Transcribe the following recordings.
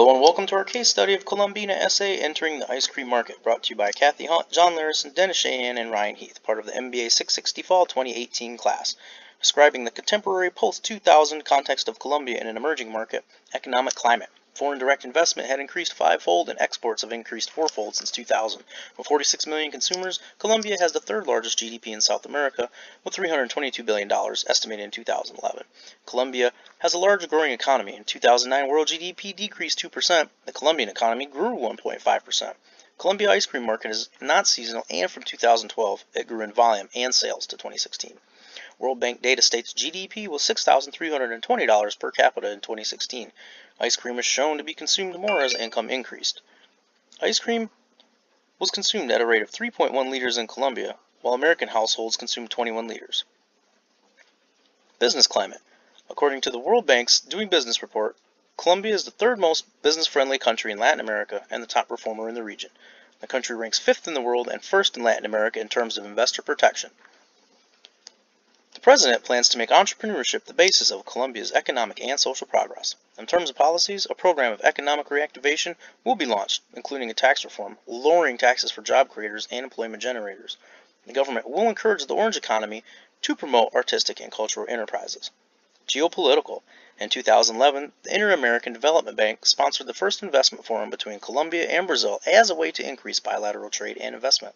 Hello and welcome to our case study of Columbina SA entering the ice cream market, brought to you by Kathy Hunt, John Larison, Dennis Shahan, and Ryan Heath, part of the MBA 660 Fall 2018 class, describing the contemporary post-2000 context of Colombia in an emerging market economic climate. Foreign direct investment had increased fivefold and exports have increased fourfold since 2000. With 46 million consumers, Colombia has the third largest GDP in South America, with $322 billion estimated in 2011. Colombia has a large growing economy. In 2009, world GDP decreased 2%. The Colombian economy grew 1.5%. Colombia ice cream market is not seasonal, and from 2012, it grew in volume and sales to 2016. World Bank data states GDP was $6,320 per capita in 2016. Ice cream is shown to be consumed more as income increased. Ice cream was consumed at a rate of 3.1 liters in Colombia, while American households consumed 21 liters. Business climate. According to the World Bank's Doing Business report, Colombia is the third most business-friendly country in Latin America and the top performer in the region. The country ranks fifth in the world and first in Latin America in terms of investor protection. The President plans to make entrepreneurship the basis of Colombia's economic and social progress. In terms of policies, a program of economic reactivation will be launched, including a tax reform, lowering taxes for job creators and employment generators. The government will encourage the orange economy to promote artistic and cultural enterprises. Geopolitical. In 2011, the Inter-American Development Bank sponsored the first investment forum between Colombia and Brazil as a way to increase bilateral trade and investment.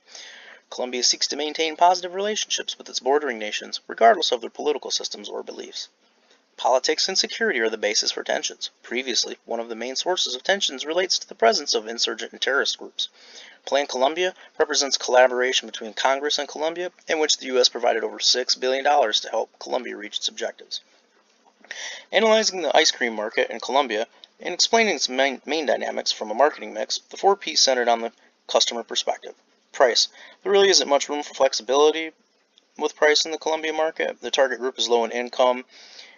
Colombia seeks to maintain positive relationships with its bordering nations, regardless of their political systems or beliefs. Politics and security are the basis for tensions. Previously, one of the main sources of tensions relates to the presence of insurgent and terrorist groups. Plan Colombia represents collaboration between Congress and Colombia, in which the U.S. provided over $6 billion to help Colombia reach its objectives. Analyzing the ice cream market in Colombia and explaining its main dynamics from a marketing mix, the 4 Ps centered on the customer perspective. Price. There really isn't much room for flexibility with price in the Colombian market. The target group is low in income,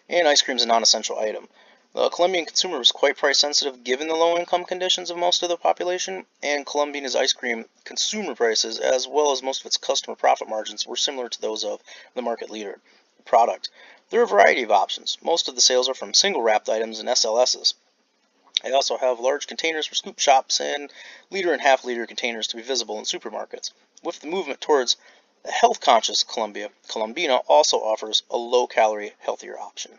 and ice cream is a non-essential item. The Colombian consumer is quite price sensitive given the low income conditions of most of the population, and Colombia's ice cream consumer prices, as well as most of its customer profit margins, were similar to those of the market leader. Product. There are a variety of options. Most of the sales are from single wrapped items and SLSs. They also have large containers for scoop shops and liter and half-liter containers to be visible in supermarkets. With the movement towards a health-conscious Colombina also offers a low-calorie, healthier option.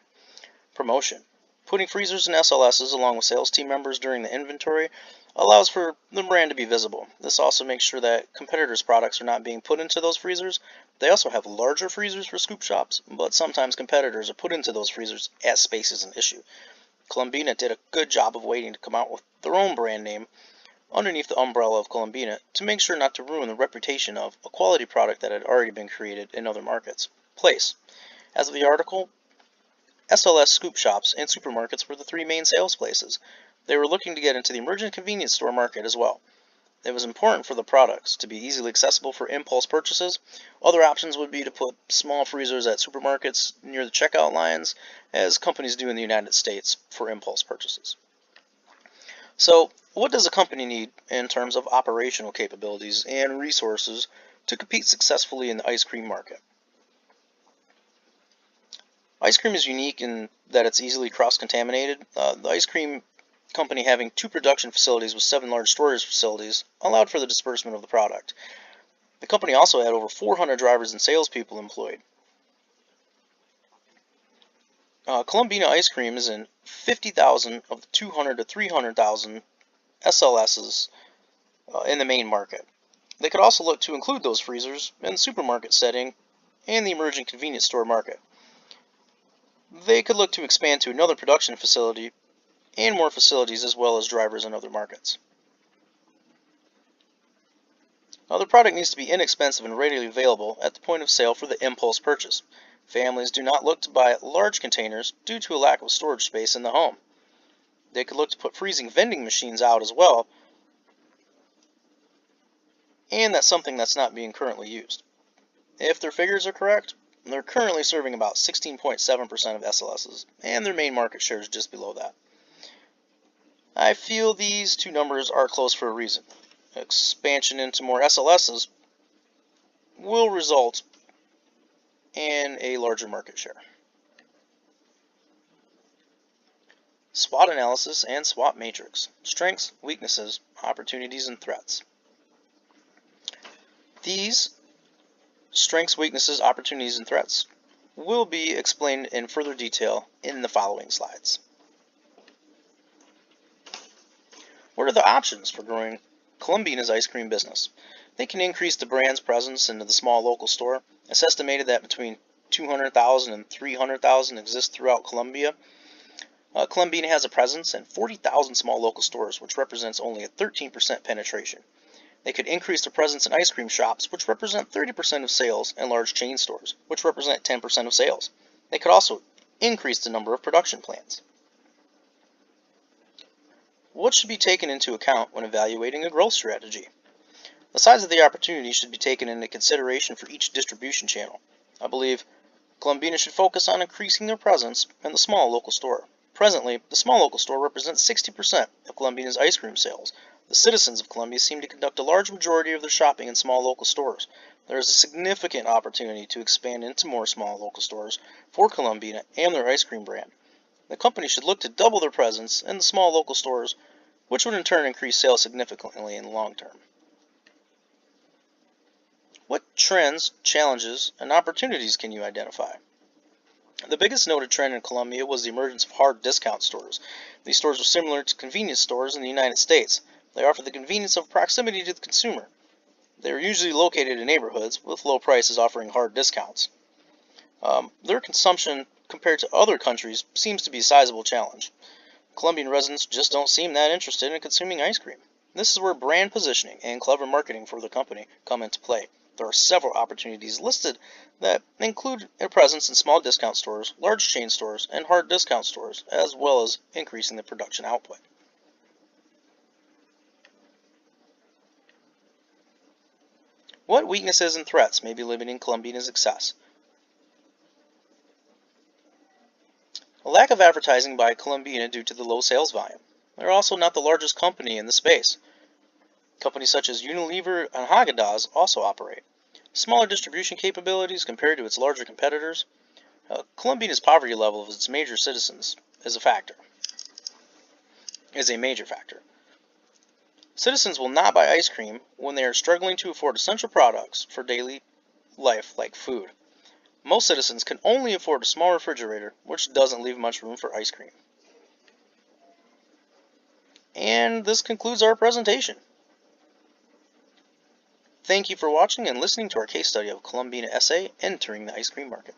Promotion. Putting freezers and SLSs along with sales team members during the inventory allows for the brand to be visible. This also makes sure that competitors' products are not being put into those freezers. They also have larger freezers for scoop shops, but sometimes competitors are put into those freezers as space is an issue. Colombina did a good job of waiting to come out with their own brand name underneath the umbrella of Colombina to make sure not to ruin the reputation of a quality product that had already been created in other markets. Place. As of the article, SLS scoop shops and supermarkets were the 3 main sales places. They were looking to get into the emerging convenience store market as well. It was important for the products to be easily accessible for impulse purchases. Other options would be to put small freezers at supermarkets near the checkout lines, as companies do in the United States for impulse purchases. So, what does a company need in terms of operational capabilities and resources to compete successfully in the ice cream market? Ice cream is unique in that it's easily cross-contaminated. The ice cream company, having 2 production facilities with 7 large storage facilities, allowed for the disbursement of the product. The company also had over 400 drivers and salespeople employed. Colombina ice cream is in 50,000 of the 200 to 300,000 SLSs in the main market. They could also look to include those freezers in the supermarket setting and the emerging convenience store market. They could look to expand to another production facility and more facilities, as well as drivers in other markets. Now, the product needs to be inexpensive and readily available at the point of sale for the impulse purchase. Families do not look to buy large containers due to a lack of storage space in the home. They could look to put freezing vending machines out as well, and that's something that's not being currently used. If their figures are correct, they're currently serving about 16.7% of SLSs, and their main market share is just below that. I feel these 2 numbers are close for a reason. Expansion into more SLSs will result in a larger market share. SWOT analysis and SWOT matrix, strengths, weaknesses, opportunities, and threats. These strengths, weaknesses, opportunities, and threats will be explained in further detail in the following slides. What are the options for growing Columbina's ice cream business? They can increase the brand's presence into the small local store. It's estimated that between 200,000 and 300,000 exist throughout Columbia. Columbina has a presence in 40,000 small local stores, which represents only a 13% penetration. They could increase their presence in ice cream shops, which represent 30% of sales, and large chain stores, which represent 10% of sales. They could also increase the number of production plants. What should be taken into account when evaluating a growth strategy? The size of the opportunity should be taken into consideration for each distribution channel. I believe Columbina should focus on increasing their presence in the small local store. Presently, the small local store represents 60% of Columbina's ice cream sales. The citizens of Columbia seem to conduct a large majority of their shopping in small local stores. There is a significant opportunity to expand into more small local stores for Columbina and their ice cream brand. The company should look to double their presence in the small local stores, which would in turn increase sales significantly in the long term. What trends, challenges, and opportunities can you identify? The biggest noted trend in Columbia was the emergence of hard discount stores. These stores are similar to convenience stores in the United States. They offer the convenience of proximity to the consumer. They are usually located in neighborhoods with low prices offering hard discounts. Their consumption compared to other countries seems to be a sizable challenge. Columbian residents just don't seem that interested in consuming ice cream. This is where brand positioning and clever marketing for the company come into play. There are several opportunities listed that include a presence in small discount stores, large chain stores, and hard discount stores, as well as increasing the production output. What weaknesses and threats may be limiting Columbina's success? A lack of advertising by Columbina due to the low sales volume. They're also not the largest company in the space. Companies such as Unilever and Haagen-Dazs also operate. Smaller distribution capabilities compared to its larger competitors. Columbina's poverty level of its major citizens is a major factor. Citizens will not buy ice cream when they are struggling to afford essential products for daily life like food. Most citizens can only afford a small refrigerator, which doesn't leave much room for ice cream. And this concludes our presentation. Thank you for watching and listening to our case study of Columbina SA entering the ice cream market.